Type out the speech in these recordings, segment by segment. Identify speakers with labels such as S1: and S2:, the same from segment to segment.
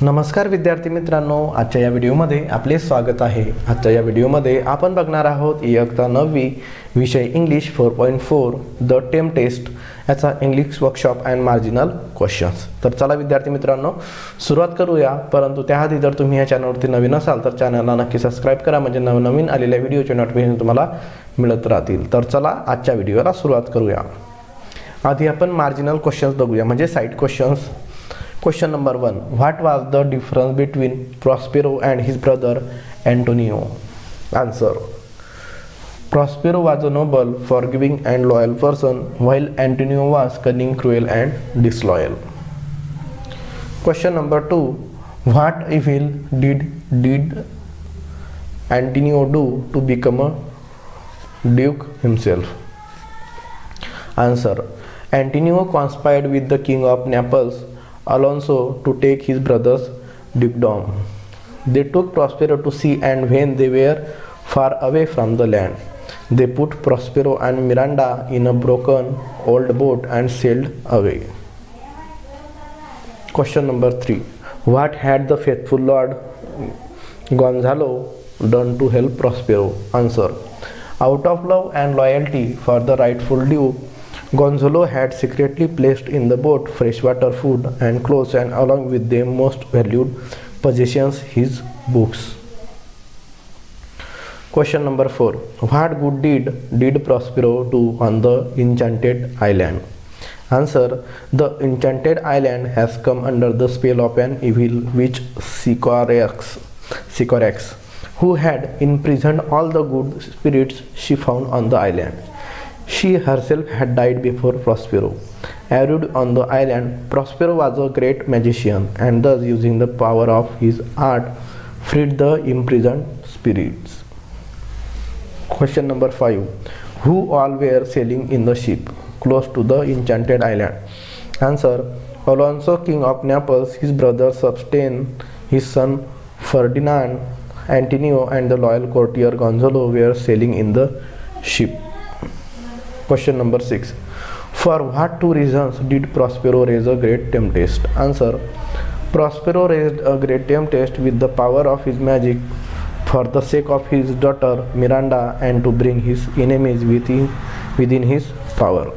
S1: नमस्कार विद्यार्थी मित्रांनो, आजच्या या व्हिडिओमध्ये आपले स्वागत आहे. आजच्या या व्हिडिओमध्ये आपण बघणार आहोत इयत्ता 9वी विषय इंग्लिश 4.4 द टेस्ट याचा English workshop and marginal questions. तर चला विद्यार्थी मित्रांनो सुरुवात करूया. परंतु त्याआधी जर तुम्ही या चॅनलवरती नवीन असाल तर चॅनलला नक्की सबस्क्राईब करा, म्हणजे नवनवीन आलेल्या व्हिडिओचे नोटिफिकेशन तुम्हाला मिळत राहतील. तर चला आजच्या व्हिडिओला सुरुवात करूया. आधी आपण मार्जिनल क्वेश्चन्स बघूया, म्हणजे side questions. Question number 1. What was the difference between Prospero and his brother Antonio? Answer. Prospero was a noble, forgiving and loyal person, while Antonio was cunning, cruel and disloyal. Question number 2. What evil did Antonio do to become a duke himself? Answer. Antonio conspired with the king of Naples, Alonso, to take his brother's dukedom. They took Prospero to sea, and when they were far away from the land, they put Prospero and Miranda in a broken old boat and sailed away. Question number 3. What had the faithful Lord Gonzalo done to help Prospero? Answer. Out of love and loyalty for the rightful duke, Gonzalo had secretly placed in the boat fresh water, food and clothes, and along with them most valued possessions, his books. Question number 4. What good deed did Prospero do on the enchanted island? Answer. The enchanted island has come under the spell of an evil witch, Sycorax, who had imprisoned all the good spirits she found on the island. She herself had died before Prospero arrived on the island. Prospero was a great magician, and thus using the power of his art freed the imprisoned spirits. Question number 5. Who all were sailing in the ship close to the enchanted island? Answer. Alonso, king of Naples, his brother Sebastian, his son Ferdinand, Antonio, and the loyal courtier Gonzalo were sailing in the ship. Question number 6. For what two reasons did Prospero raise a great tempest? Answer. Prospero raised a great tempest with the power of his magic for the sake of his daughter Miranda, and to bring his enemies within his power.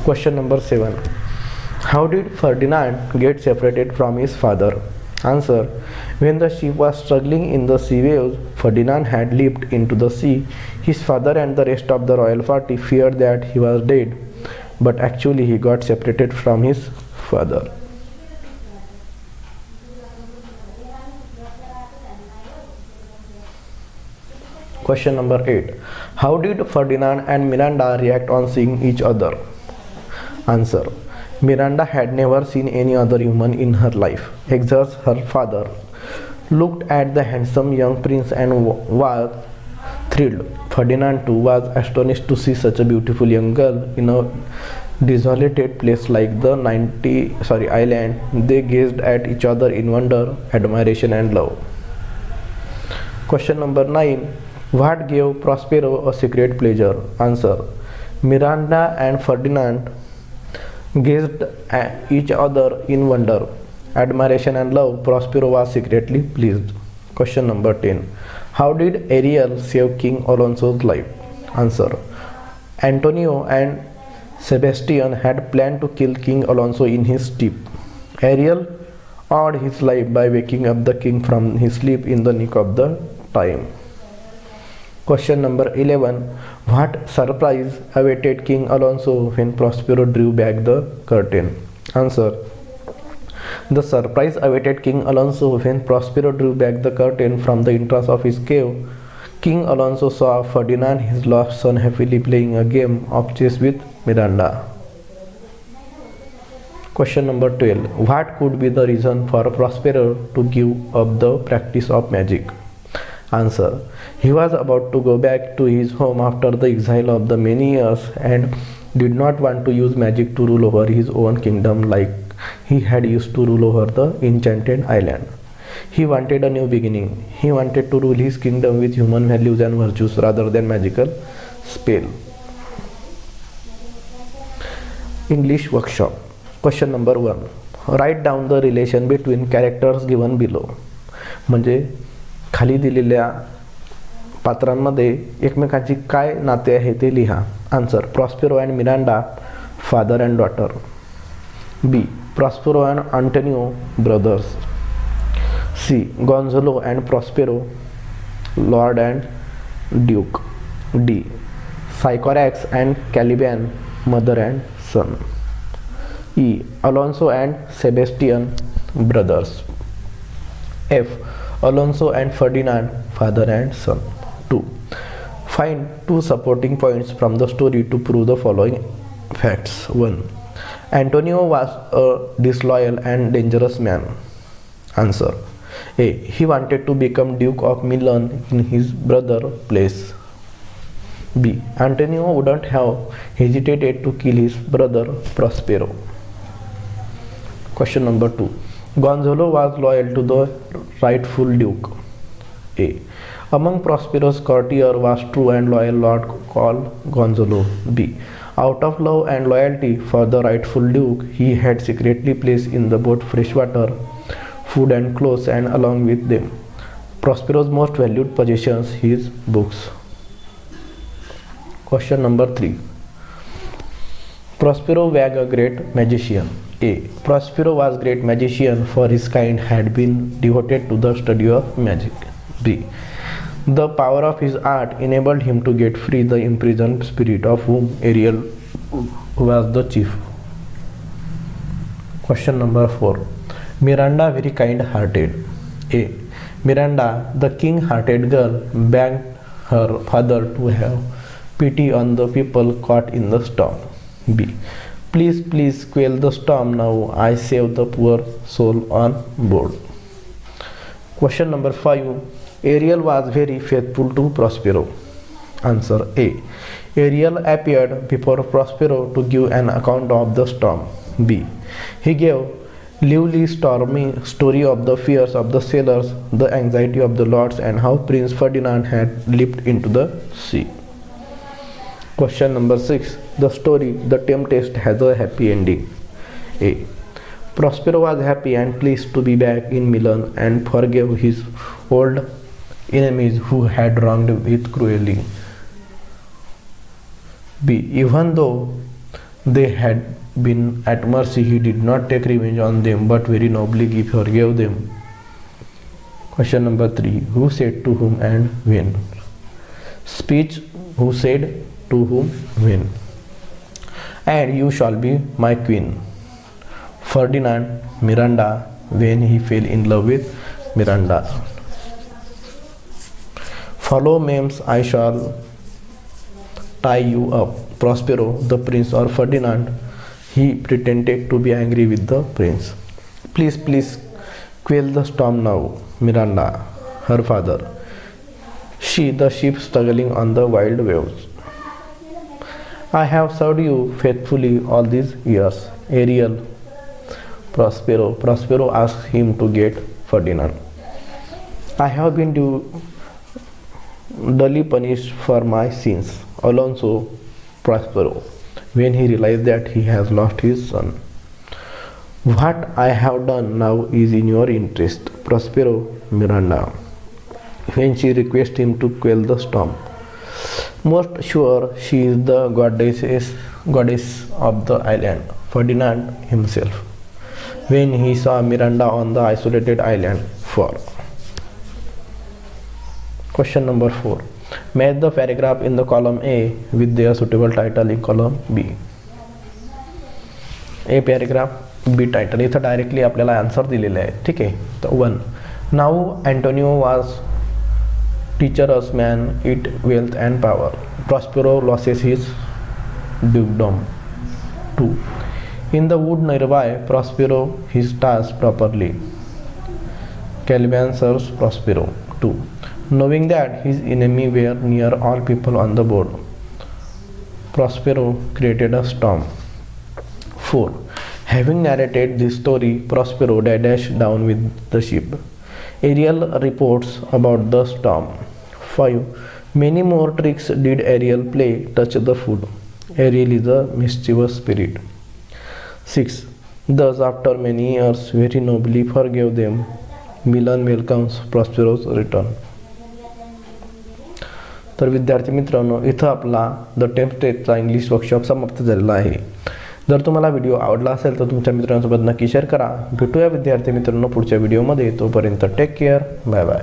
S1: Question number 7. How did Ferdinand get separated from his father? Answer. When the ship was struggling in the sea waves, Ferdinand had leaped into the sea. His father and the rest of the royal party feared that he was dead, but actually he got separated from his father. Question number 8. How did Ferdinand and Miranda react on seeing each other? Answer. Miranda had never seen any other human in her life. Exile, her father, looked at the handsome young prince and was thrilled. Ferdinand too was astonished to see such a beautiful young girl in a desolated place like the island. They gazed at each other in wonder, admiration and love. Question number 9. What gave Prospero a secret pleasure? Answer. Miranda and Ferdinand gazed at each other in wonder, admiration and love. Prospero was secretly pleased. Question number 10. How did Ariel save King Alonso's life? Answer. Antonio and Sebastian had planned to kill King Alonso in his sleep. Ariel awed his life by waking up the king from his sleep in the nick of the time. Question number 11. What surprise awaited King Alonso when Prospero drew back the curtain? Answer. The surprise awaited King Alonso when Prospero drew back the curtain from the entrance of his cave. King Alonso saw Ferdinand, his lost son, happily playing a game of chess with Miranda. Question number 12. What could be the reason for Prospero to give up the practice of magic? Answer. He was about to go back to his home after the exile of the many years, and did not want to use magic to rule over his own kingdom like he had used to rule over the enchanted island. He wanted a new beginning. He wanted to rule his kingdom with human values and virtues rather than magical spell. English workshop. Question number 1. Write down the relation between characters given below. म्हणजे खाली दिलेल्या पात्रांमध्ये एकमेकांची काय नाते आहे ते लिहा. Answer: Prospero and Miranda, father and daughter. B. Prospero and Antonio, brothers. C. Gonzalo and Prospero, lord and duke. D. Sycorax and Caliban, mother and son. E. Alonso and Sebastian, brothers. F. Alonso and Ferdinand, father and son. 2. Find 2 supporting points from the story to prove the following facts. 1. Antonio was a disloyal and dangerous man. Answer: A. He wanted to become Duke of Milan in his brother's place. B. Antonio wouldn't have hesitated to kill his brother Prospero. Question number 2. Gonzalo was loyal to the rightful Duke. A. Among Prospero's courtiers was true and loyal lord called Gonzalo. B. Out of love and loyalty for the rightful duke, he had secretly placed in the boat fresh water, food and clothes, and along with them Prospero's most valued possessions, his books. Question number 3. Prospero was a great magician. A. Prospero was a great magician, for his kind had been devoted to the study of magic. B. The power of his art enabled him to get free the imprisoned spirit, of whom Ariel was the chief. Question number 4. Miranda very kind-hearted. A. Miranda, the king-hearted girl, begged her father to have pity on the people caught in the storm. B. Please, please quell the storm now, I save the poor soul on board. Question number 5. Ariel was very faithful to Prospero. Answer: A. Ariel appeared before Prospero to give an account of the storm. B. He gave lively stormy story of the fears of the sailors, the anxiety of the lords, and how Prince Ferdinand had leaped into the sea. Question number 6. The story The Tempest has a happy ending. A. Prospero was happy and pleased to be back in Milan and forgave his old enemies who had wronged him cruelly. B. Even though they had been at mercy, he did not take revenge on them, but very nobly he forgave them. Question number 3. Who said to whom and when? Speech: Who said to whom when? And you shall be my queen. Ferdinand, Miranda, when he fell in love with Miranda. Follow memes, I shall tie you up. Prospero, the prince, or Ferdinand, he pretended to be angry with the prince. Please, please quell the storm now. Miranda, her father. She, the ship struggling on the wild waves. I have served you faithfully all these years. Ariel, Prospero. Prospero asked him to get Ferdinand. I have been duly punished for my sins. Alonso, Prospero, when he realized that he has lost his son. What I have done now is in your interest. Prospero, Miranda, when she requests him to quell the storm. Most sure she is the goddess of the island. Ferdinand himself, when he saw Miranda on the isolated island. 4. Question number 4. Match the paragraph in the column A with their suitable title in column B. A paragraph, B title. इथं directly आपल्याला answer दिलेले आहे. ठीक आहे. तर 1. Now Antonio was treacherous man, it wealth and power. Prospero loses his dukedom. 2. In the wood nearby, Prospero his task properly. Caliban serves Prospero. 2. Knowing that his enemy were near all people on the board, Prospero created a storm. 4. Having narrated this story, Prospero dashed down with the ship. Ariel reports about the storm. 5. Many more tricks did Ariel play touch the food. Ariel is a mischievous spirit. 6. Thus, after many years, very nobly forgave them. Milan welcomes prosperous return. तर विद्यार्थी मित्रांनो, इथं आपला the टेम्पेस्टचा English workshop समाप्त झालेला आहे. जर तुम्हाला व्हिडिओ आवडला असेल तर तुमच्या मित्रांसोबत नक्की शेअर करा. भेटूया विद्यार्थी मित्रांनो पुढच्या व्हिडिओमध्ये. तोपर्यंत टेक केअर. Bye bye.